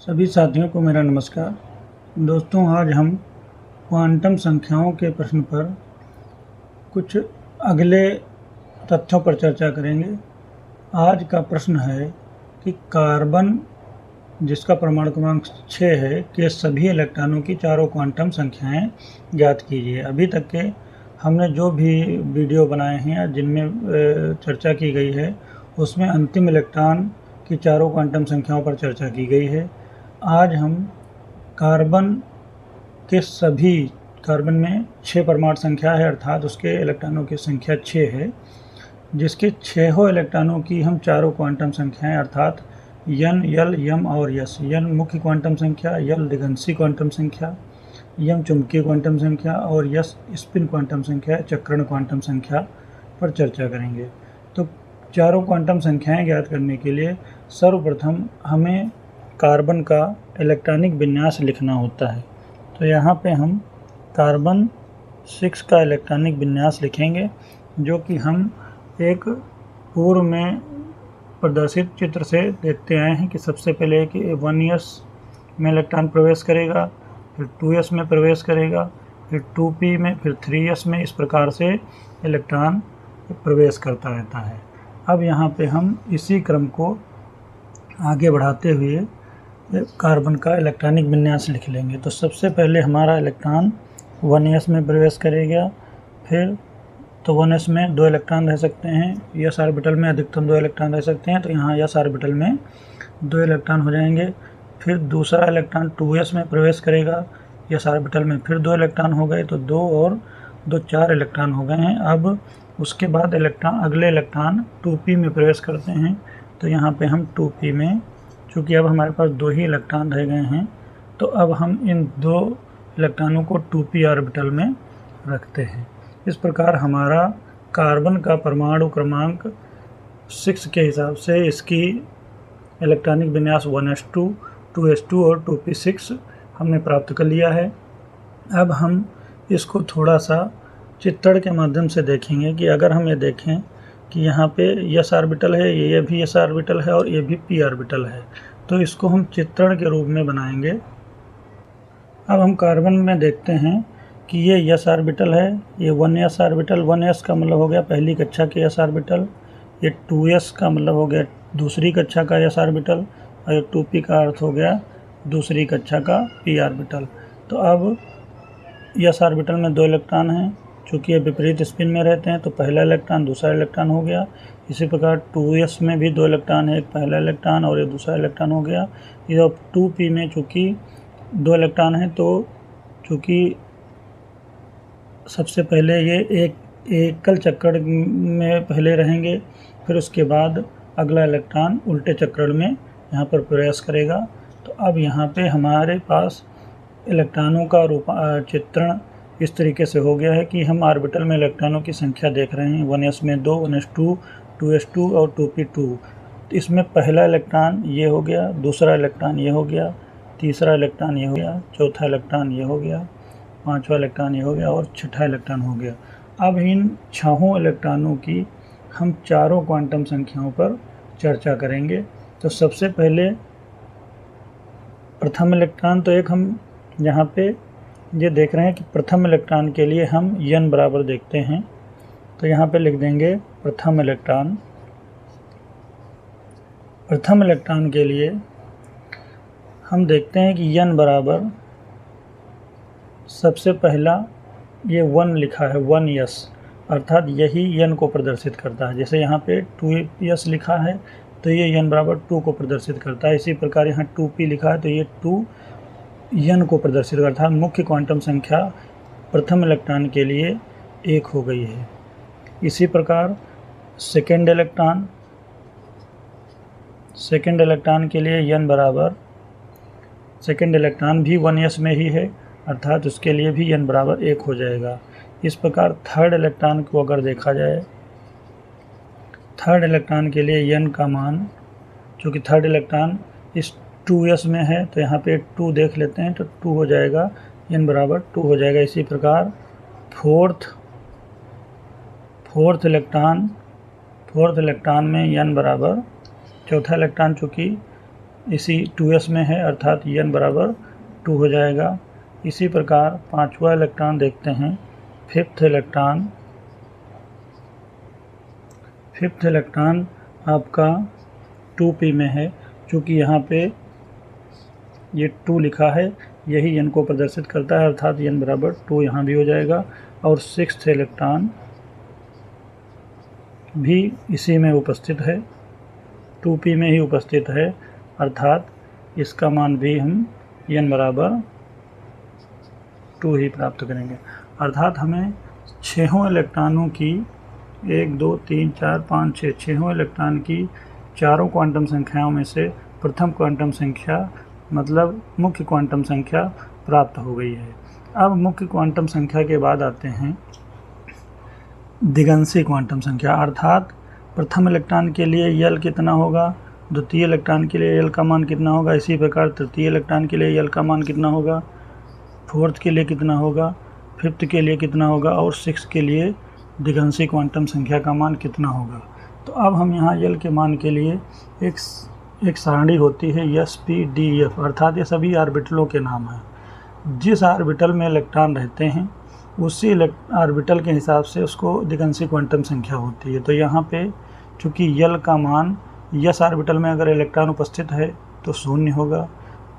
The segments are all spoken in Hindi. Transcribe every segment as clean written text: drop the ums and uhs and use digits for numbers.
सभी साथियों को मेरा नमस्कार। दोस्तों, आज हम क्वांटम संख्याओं के प्रश्न पर कुछ अगले तथ्यों पर चर्चा करेंगे। आज का प्रश्न है कि कार्बन, जिसका परमाणु क्रमांक 6 है, के सभी इलेक्ट्रॉनों की चारों क्वांटम संख्याएं ज्ञात कीजिए। अभी तक के हमने जो भी वीडियो बनाए हैं या जिनमें चर्चा की गई है, उसमें अंतिम इलेक्ट्रॉन की चारों क्वांटम संख्याओं पर चर्चा की गई है। आज हम कार्बन के सभी, कार्बन में 6 परमाणु संख्या है, अर्थात उसके इलेक्ट्रॉनों की संख्या 6 है, जिसके 6 इलेक्ट्रॉनों की हम चारों क्वांटम संख्याएं अर्थात n, l, m और s। n मुख्य क्वांटम संख्या, l दिगंशी क्वांटम संख्या, m चुंबकीय क्वांटम संख्या और s स्पिन क्वांटम संख्या, चक्रण क्वांटम संख्या पर चर्चा करेंगे। तो चारों क्वांटम संख्याएं ज्ञात करने के लिए सर्वप्रथम हमें कार्बन का इलेक्ट्रॉनिक विन्यास लिखना होता है। तो यहाँ पे हम कार्बन 6 का इलेक्ट्रॉनिक विन्यास लिखेंगे, जो कि हम एक पूर्व में प्रदर्शित चित्र से देखते आए हैं कि सबसे पहले कि 1s में इलेक्ट्रॉन प्रवेश करेगा, फिर 2s में प्रवेश करेगा, फिर 2p में, फिर 3s में, इस प्रकार से इलेक्ट्रॉन प्रवेश करता रहता है। अब यहाँ पे हम इसी क्रम को आगे बढ़ाते हुए कार्बन का इलेक्ट्रॉनिक विन्यास लिख लेंगे। तो सबसे पहले हमारा इलेक्ट्रॉन 1s में प्रवेश करेगा, फिर तो 1s में 2 इलेक्ट्रॉन रह सकते हैं, s ऑर्बिटल में अधिकतम 2 इलेक्ट्रॉन रह सकते हैं, तो यहाँ s ऑर्बिटल में 2 इलेक्ट्रॉन हो जाएंगे। फिर दूसरा इलेक्ट्रॉन 2s में प्रवेश करेगा, s ऑर्बिटल में फिर 2 इलेक्ट्रॉन हो गए, तो 2 और 2 4 इलेक्ट्रॉन हो गए हैं। अब उसके बाद अगले इलेक्ट्रॉन 2p में प्रवेश करते हैं, तो यहाँ पे हम 2p में, चूँकि अब हमारे पास 2 ही इलेक्ट्रॉन रह गए हैं, तो अब हम इन 2 इलेक्ट्रॉनों को 2p ऑर्बिटल में रखते हैं। इस प्रकार हमारा कार्बन का परमाणु क्रमांक 6 के हिसाब से इसकी इलेक्ट्रॉनिक विन्यास 1s2, 2s2 और 2p6 हमने प्राप्त कर लिया है। अब हम इसको थोड़ा सा चित्रण के माध्यम से देखेंगे कि अगर हम ये देखें कि यहाँ पे s ऑर्बिटल है, ये भी s ऑर्बिटल है और ये भी p ऑर्बिटल है, तो इसको हम चित्रण के रूप में बनाएंगे। अब हम कार्बन में देखते हैं कि ये s ऑर्बिटल है, ये 1s ऑर्बिटल, 1s का मतलब हो गया पहली कक्षा के s ऑर्बिटल, ये 2s का मतलब हो गया दूसरी कक्षा का s ऑर्बिटल, और ये 2p का अर्थ हो गया दूसरी कक्षा का p ऑर्बिटल। तो अब s ऑर्बिटल में 2 इलेक्ट्रॉन हैं, चूँकि ये विपरीत स्पिन में रहते हैं, तो पहला इलेक्ट्रॉन दूसरा इलेक्ट्रॉन हो गया। इसी प्रकार 2s में भी 2 इलेक्ट्रॉन है, एक पहला इलेक्ट्रॉन और ये दूसरा इलेक्ट्रॉन हो गया। ये 2p में चूँकि 2 इलेक्ट्रॉन हैं, तो चूँकि सबसे पहले ये एक एकल चक्र में पहले रहेंगे, फिर उसके बाद अगला इलेक्ट्रॉन उल्टे चक्र में यहाँ पर प्रवेश करेगा। तो अब यहाँ पे हमारे पास इलेक्ट्रॉनों का चित्रण इस तरीके से हो गया है कि हम ऑर्बिटल में इलेक्ट्रॉनों की संख्या देख रहे हैं। 1s में 2, 1s2, 2s2 और 2p2। तो इसमें पहला इलेक्ट्रॉन ये हो गया, दूसरा इलेक्ट्रॉन ये हो गया, तीसरा इलेक्ट्रॉन ये हो गया, चौथा इलेक्ट्रॉन ये हो गया, पांचवा इलेक्ट्रॉन ये हो गया और छठा इलेक्ट्रॉन हो गया। अब इन 6 इलेक्ट्रॉनों की हम चारों क्वांटम संख्याओं पर चर्चा करेंगे। तो सबसे पहले प्रथम इलेक्ट्रॉन, तो एक हम यहाँ पे ये देख रहे हैं कि प्रथम इलेक्ट्रॉन के लिए हम n बराबर देखते हैं, तो यहाँ पे लिख देंगे प्रथम इलेक्ट्रॉन। प्रथम इलेक्ट्रॉन के लिए हम देखते हैं कि n बराबर, सबसे पहला ये 1 लिखा है, 1s, अर्थात यही n को प्रदर्शित करता है। जैसे यहाँ पे 2s लिखा है, तो ये n बराबर 2 को प्रदर्शित करता है। इसी प्रकार यहाँ 2p लिखा है, तो ये 2 n को प्रदर्शित करता है। मुख्य क्वांटम संख्या प्रथम इलेक्ट्रॉन के लिए 1 हो गई है। इसी प्रकार सेकेंड इलेक्ट्रॉन के लिए n बराबर, सेकेंड इलेक्ट्रॉन भी 1s में ही है, अर्थात उसके लिए भी n बराबर 1 हो जाएगा। इस प्रकार थर्ड इलेक्ट्रॉन को अगर देखा जाए, थर्ड इलेक्ट्रॉन के लिए n का मान, चूँकि थर्ड इलेक्ट्रॉन इस 2s में है, तो यहाँ पे 2 देख लेते हैं, तो 2 हो जाएगा, n बराबर 2 हो जाएगा। इसी प्रकार फोर्थ इलेक्ट्रॉन में n बराबर, चौथा इलेक्ट्रॉन चूँकि इसी 2s में है, अर्थात n बराबर 2 हो जाएगा। इसी प्रकार 5वां इलेक्ट्रॉन देखते हैं। फिफ्थ इलेक्ट्रॉन आपका 2p में है। चूँकि यहाँ पे ये 2 लिखा है, यही n को प्रदर्शित करता है, अर्थात n बराबर 2 यहाँ भी हो जाएगा। और 6th इलेक्ट्रॉन भी इसी में उपस्थित है, 2p में ही उपस्थित है, अर्थात इसका मान भी हम n बराबर 2 ही प्राप्त करेंगे। अर्थात हमें 6 इलेक्ट्रॉनों की 1 2 3 4 5 6 6 इलेक्ट्रॉन की चारों क्वांटम संख्याओं में से प्रथम क्वांटम संख्या मतलब मुख्य क्वांटम संख्या प्राप्त हो गई है। अब मुख्य क्वांटम संख्या के बाद आते हैं दिगंशी क्वांटम संख्या, अर्थात प्रथम इलेक्ट्रॉन के लिए L कितना होगा, द्वितीय इलेक्ट्रॉन के लिए L का मान कितना होगा, इसी प्रकार तृतीय इलेक्ट्रॉन के लिए L का मान कितना होगा, फोर्थ के लिए कितना होगा, फिफ्थ के लिए कितना होगा और 6 के लिए दिगंशी क्वांटम संख्या का मान कितना होगा। तो अब हम यहाँ L के मान के लिए एक सारणी होती है S P D F, अर्थात ये सभी ऑर्बिटलों के नाम हैं। जिस ऑर्बिटल में इलेक्ट्रॉन रहते हैं उसी ऑर्बिटल के हिसाब से उसको दिगंशी क्वांटम संख्या होती है। तो यहाँ पे चूँकि L का मान S ऑर्बिटल में अगर इलेक्ट्रॉन उपस्थित है तो 0 होगा,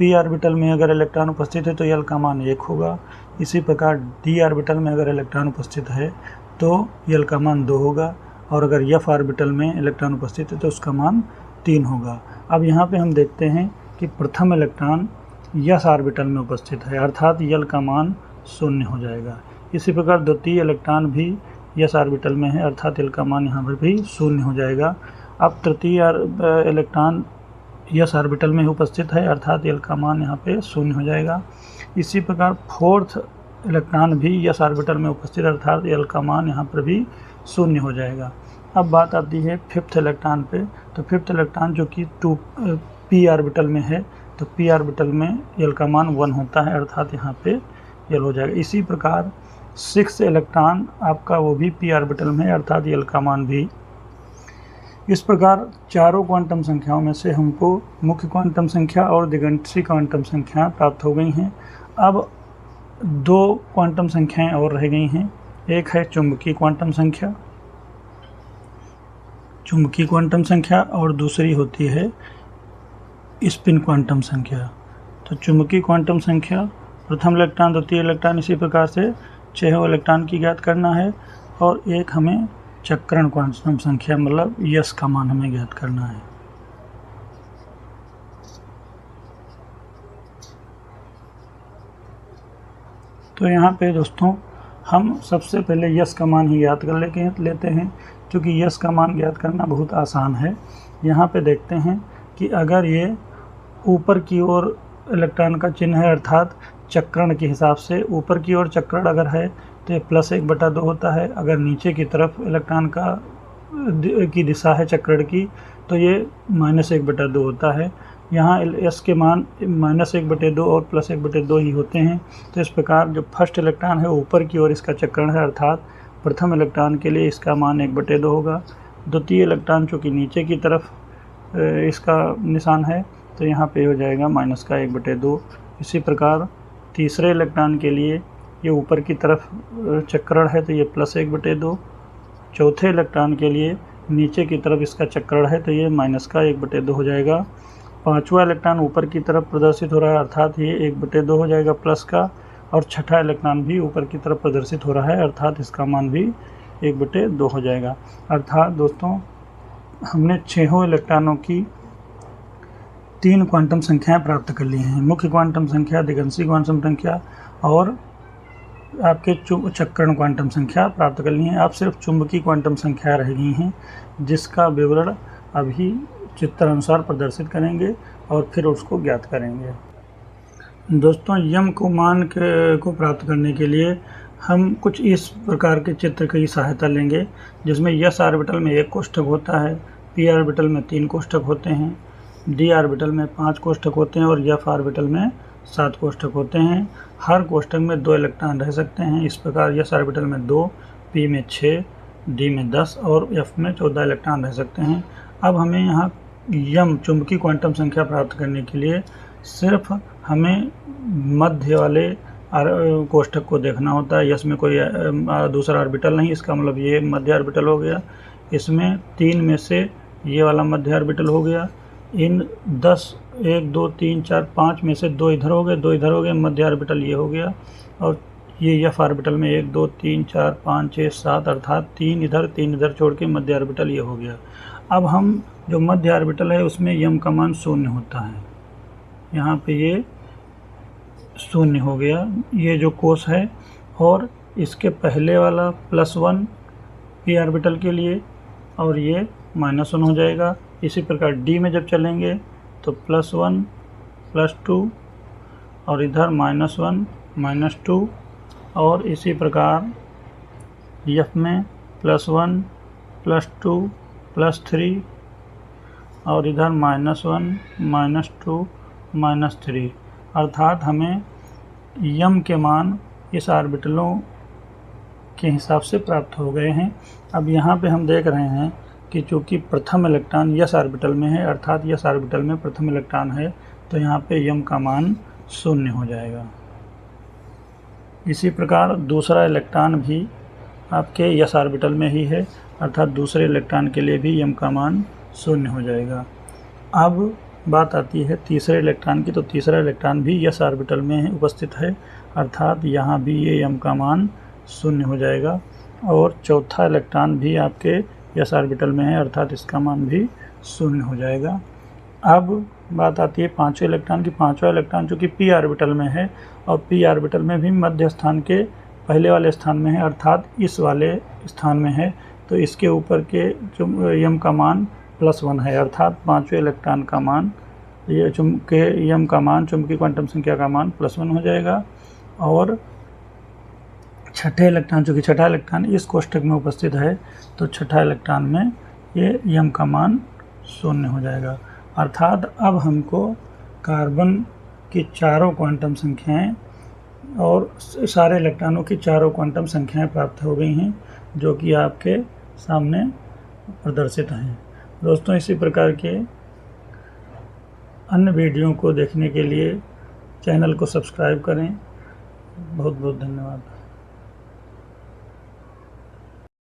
P ऑर्बिटल में अगर इलेक्ट्रॉन उपस्थित है तो L का मान 1 होगा। इसी प्रकार D ऑर्बिटल में अगर इलेक्ट्रॉन उपस्थित है तो L का मान 2 होगा, और अगर F ऑर्बिटल में इलेक्ट्रॉन उपस्थित है तो उसका मान 3 होगा। अब यहाँ पे हम देखते हैं कि प्रथम इलेक्ट्रॉन S ऑर्बिटल में उपस्थित है, अर्थात L का मान 0 हो जाएगा। इसी प्रकार द्वितीय इलेक्ट्रॉन भी S ऑर्बिटल में है, अर्थात L का मान यहाँ पर भी 0 हो जाएगा। अब तृतीय इलेक्ट्रॉन S ऑर्बिटल में उपस्थित है, अर्थात L का मान यहाँ पे 0 हो जाएगा। इसी प्रकार फोर्थ इलेक्ट्रॉन भी S ऑर्बिटल में उपस्थित, अर्थात L का मान यहाँ पर भी 0 हो जाएगा। अब बात आती है फिफ्थ इलेक्ट्रॉन पे। तो फिफ्थ इलेक्ट्रॉन जो कि P ऑर्बिटल में है, तो P ऑर्बिटल में L का मान 1 होता है, अर्थात यहाँ पे L हो जाएगा। इसी प्रकार 6 इलेक्ट्रॉन आपका वो भी P ऑर्बिटल में है, अर्थात L का मान भी। इस प्रकार चारों क्वांटम संख्याओं में से हमको मुख्य क्वांटम संख्या और दिगंशी क्वांटम संख्या प्राप्त हो गई हैं। अब 2 क्वांटम संख्याएं और रह गई हैं। एक है चुंबकीय क्वांटम संख्या और दूसरी होती है स्पिन क्वांटम संख्या। तो चुंबकीय क्वांटम संख्या प्रथम इलेक्ट्रॉन, द्वितीय इलेक्ट्रॉन, इसी प्रकार से 6 इलेक्ट्रॉन की ज्ञात करना है, और एक हमें चक्रण क्वांटम संख्या मतलब S का मान हमें ज्ञात करना है। तो यहाँ पे दोस्तों हम सबसे पहले S का मान ही ज्ञात कर लेते हैं, क्योंकि S का मान ज्ञात करना बहुत आसान है। यहाँ पे देखते हैं कि अगर ये ऊपर की ओर इलेक्ट्रॉन का चिन्ह है, अर्थात चक्रण के हिसाब से ऊपर की ओर चक्रण अगर है तो ये +1/2 होता है। अगर नीचे की तरफ इलेक्ट्रॉन की दिशा है चक्रण की तो ये -1/2 होता है। यहाँ S के मान -1/2 और +1/2 ही होते हैं। तो इस प्रकार जो फर्स्ट इलेक्ट्रॉन है ऊपर की ओर इसका चक्रण है, अर्थात प्रथम इलेक्ट्रॉन के लिए इसका मान 1/2 होगा। द्वितीय इलेक्ट्रॉन चूँकि नीचे की तरफ इसका निशान है तो यहाँ पे हो जाएगा -1/2। इसी प्रकार तीसरे इलेक्ट्रॉन के लिए ये ऊपर की तरफ चक्रण है तो ये +1/2। चौथे इलेक्ट्रॉन के लिए नीचे की तरफ इसका चक्रण है तो ये -1/2 हो जाएगा। पांचवा इलेक्ट्रॉन ऊपर की तरफ प्रदर्शित हो रहा है, अर्थात ये 1/2 हो जाएगा प्लस का, और छठा इलेक्ट्रॉन भी ऊपर की तरफ प्रदर्शित हो रहा है, अर्थात इसका मान भी 1/2 हो जाएगा। अर्थात दोस्तों हमने 6 इलेक्ट्रॉनों की 3 क्वांटम संख्याएं प्राप्त कर ली हैं, मुख्य क्वांटम संख्या, दिगंशी क्वांटम संख्या और आपके चक्रण क्वांटम संख्या प्राप्त कर ली हैं। अब सिर्फ चुंबकीय क्वांटम संख्या रह गई हैं, जिसका विवरण अभी चित्र अनुसार प्रदर्शित करेंगे और फिर उसको ज्ञात करेंगे। दोस्तों यम को मान को प्राप्त करने के लिए हम कुछ इस प्रकार के चित्र की सहायता लेंगे, जिसमें S ऑर्बिटल में 1 कोष्ठक होता है, P ऑर्बिटल में 3 कोष्ठक होते हैं, D ऑर्बिटल में 5 कोष्ठक होते हैं और F ऑर्बिटल में 7 कोष्ठक होते हैं। हर कोष्ठक में 2 इलेक्ट्रॉन रह सकते हैं। इस प्रकार S ऑर्बिटल में 2, P में 6, D में 10 और F में 14 इलेक्ट्रॉन रह सकते हैं। अब हमें यहाँ यम चुंबकीय क्वांटम संख्या प्राप्त करने के लिए सिर्फ हमें मध्य वाले कोष्ठक को देखना होता है। इसमें कोई दूसरा ऑर्बिटल नहीं, इसका मतलब ये मध्य ऑर्बिटल हो गया। इसमें 3 में से ये वाला मध्य ऑर्बिटल हो गया। इन 10 1 2 3 4 5 में से 2 इधर हो गए, 2 इधर हो गए, मध्य ऑर्बिटल ये हो गया। और ये एफ ऑर्बिटल में 1 2 3 4 5 6 7 अर्थात 3 इधर छोड़ के मध्य ऑर्बिटल ये हो गया। अब हम जो मध्य ऑर्बिटल है उसमें यम का मान 0 होता है। यहाँ पे ये 0 हो गया, ये जो कोस है। और इसके पहले वाला +1 पी ऑर्बिटल के लिए और ये -1 हो जाएगा। इसी प्रकार डी में जब चलेंगे तो +1 +2 और इधर -1 -2 और इसी प्रकार एफ में +1 +2 +3 और इधर -1 -2 -3 अर्थात हमें यम के मान इस ऑर्बिटलों के हिसाब से प्राप्त हो गए हैं। अब यहाँ पे हम देख रहे हैं कि चूँकि प्रथम इलेक्ट्रॉन यस ऑर्बिटल में है अर्थात यस ऑर्बिटल में प्रथम इलेक्ट्रॉन है तो यहाँ पे यम का मान 0 हो जाएगा। इसी प्रकार दूसरा इलेक्ट्रॉन भी आपके यस ऑर्बिटल में ही है अर्थात दूसरे इलेक्ट्रॉन के लिए भी यम का मान 0 हो जाएगा। अब बात आती है तीसरे इलेक्ट्रॉन की, तो तीसरा इलेक्ट्रॉन भी यस ऑर्बिटल में उपस्थित है अर्थात यहाँ भी ये यम का मान 0 हो जाएगा। और चौथा इलेक्ट्रॉन भी आपके यस ऑर्बिटल में है अर्थात इसका मान भी 0 हो जाएगा। अब बात आती है पांचवें इलेक्ट्रॉन की। पांचवा इलेक्ट्रॉन जो कि पी ऑर्बिटल में है और पी ऑर्बिटल में भी मध्य स्थान के पहले वाले स्थान में है अर्थात इस वाले स्थान में है, तो इसके ऊपर के जो यम का मान +1 है अर्थात पांचवें इलेक्ट्रॉन का मान यम का मान चुंबकीय क्वांटम संख्या का मान +1 हो जाएगा। और छठे इलेक्ट्रॉन चूँकि छठा इलेक्ट्रॉन इस कोष्ठक में उपस्थित है तो छठा इलेक्ट्रॉन में ये यम का मान 0 हो जाएगा अर्थात अब हमको कार्बन की चारों क्वांटम संख्याएं और सारे इलेक्ट्रॉनों की चारों क्वांटम संख्याएं प्राप्त हो गई हैं जो कि आपके सामने प्रदर्शित हैं। दोस्तों इसी प्रकार के अन्य वीडियो को देखने के लिए चैनल को सब्सक्राइब करें। बहुत बहुत धन्यवाद।